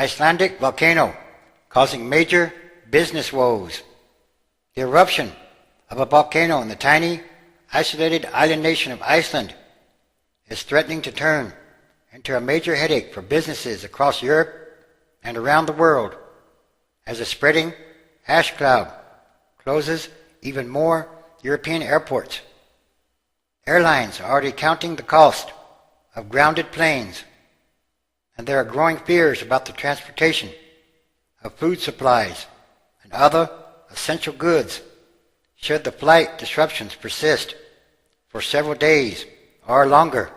Icelandic volcano causing major business woes. The eruption of a volcano in the tiny, isolated island nation of Iceland is threatening to turn into a major headache for businesses across Europe and around the world as a spreading ash cloud closes even more European airports. Airlines are already counting the cost of grounded planes, and there are growing fears about the transportation of food supplies and other essential goods should the flight disruptions persist for several days or longer.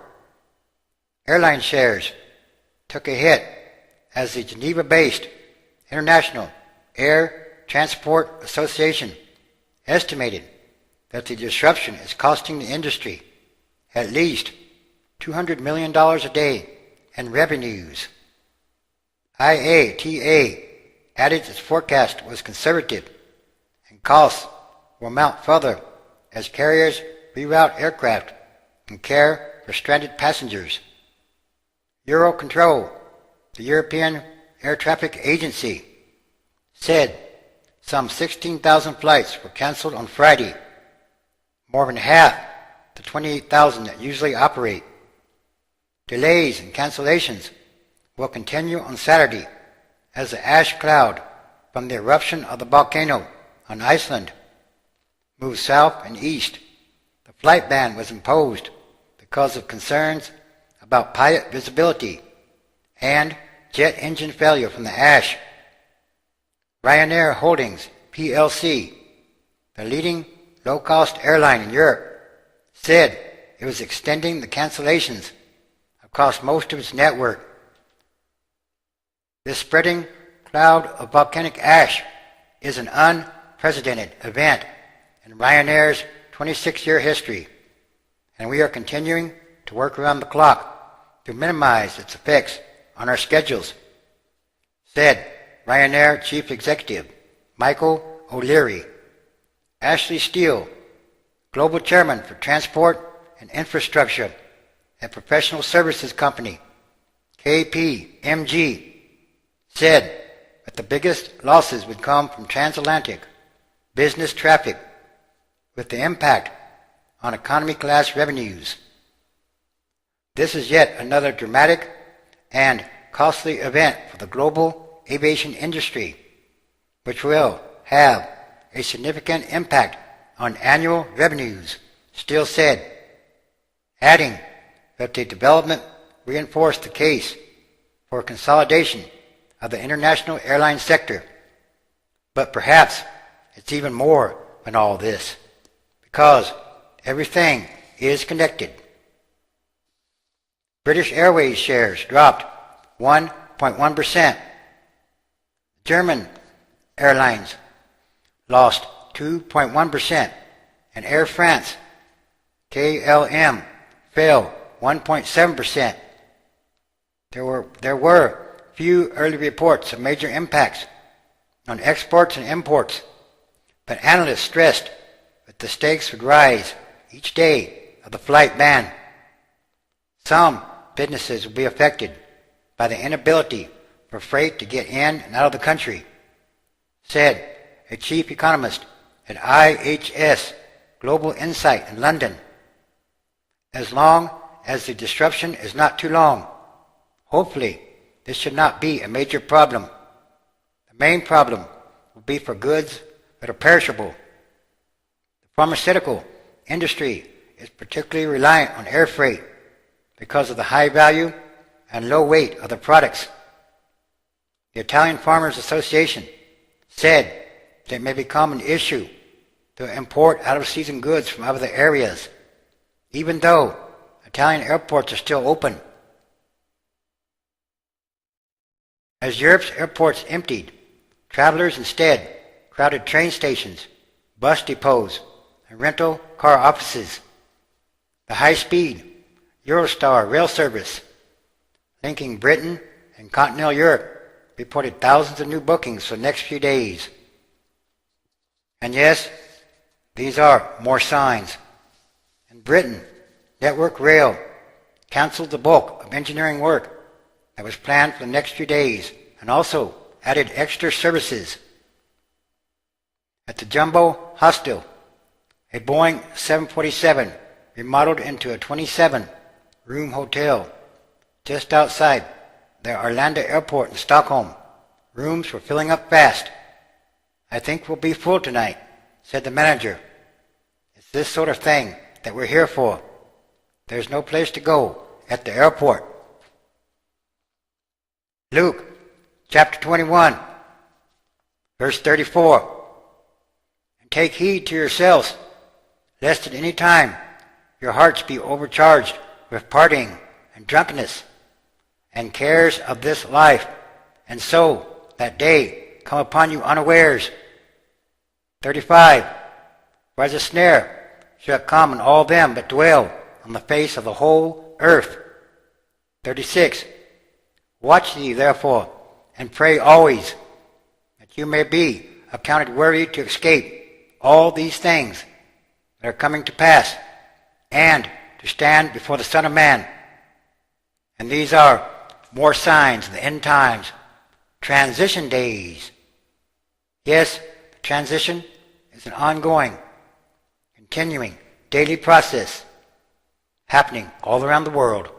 Airline shares took a hit as the Geneva-based International Air Transport Association estimated that the disruption is costing the industry at least $200 million a day in revenues. IATA added its forecast was conservative and costs will mount further as carriers reroute aircraft and care for stranded passengers. Eurocontrol, the European Air Traffic Agency, said some 16,000 flights were canceled on Friday, more than half the 28,000 that usually operate. Delays and cancellations will continue on Saturday as the ash cloud from the eruption of the volcano on Iceland moves south and east. The flight ban was imposed because of concerns about pilot visibility and jet engine failure from the ash. Ryanair Holdings plc, the leading low-cost airline in Europe, said it was extending the cancellations across most of its network. This spreading cloud of volcanic ash is an unprecedented event in Ryanair's 26-year history, and we are continuing to work around the clock to minimize its effects on our schedules, said Ryanair Chief Executive Michael O'Leary. Ashley Steele, Global Chairman for Transport and Infrastructure at professional services company KPMG, said that the biggest losses would come from transatlantic business traffic, with the impact on economy class revenues. This is yet another dramatic and costly event for the global aviation industry, which will have a significant impact on annual revenues, Steele said, adding that the development reinforced the case for consolidation of the international airline sector. But perhaps it's even more than all this, because everything is connected. British Airways shares dropped 1.1%. German Airlines lost 2.1%, and Air France KLM fell 1.7%. There were few early reports of major impacts on exports and imports, but analysts stressed that the stakes would rise each day of the flight ban. Some businesses will be affected by the inability for freight to get in and out of the country, said a chief economist at IHS Global Insight in London. As long as the disruption is not too long, hopefully this should not be a major problem. The main problem will be for goods that are perishable. The pharmaceutical industry is particularly reliant on air freight because of the high value and low weight of the products. The Italian Farmers Association said that it may become an issue to import out-of-season goods from other areas, even though Italian airports are still open. As Europe's airports emptied, travelers instead crowded train stations, bus depots, and rental car offices. The high-speed Eurostar rail service linking Britain and continental Europe reported thousands of new bookings for the next few days. And yes, these are more signs. In Britain, Network Rail canceled the bulk of engineering work that was planned for the next few days and also added extra services. At the Jumbo Hostel, a Boeing 747 remodeled into a 27-room hotel just outside the Arlanda airport in Stockholm. Rooms were filling up fast. "I think we'll be full tonight," said the manager. "It's this sort of thing that we're here for. There's no place to go at the airport." Luke chapter 21, verse 34. "And take heed to yourselves, lest at any time your hearts be overcharged with partying and drunkenness and cares of this life, and so that day come upon you unawares." 35. "For as a snare shall it come on all them that dwell on the face of the whole earth." 36. "Watch ye therefore, and pray always, that you may be accounted worthy to escape all these things that are coming to pass, and to stand before the Son of Man." And these are more signs of the end times, transition days. Yes, the transition is an ongoing, continuing, daily process happening all around the world.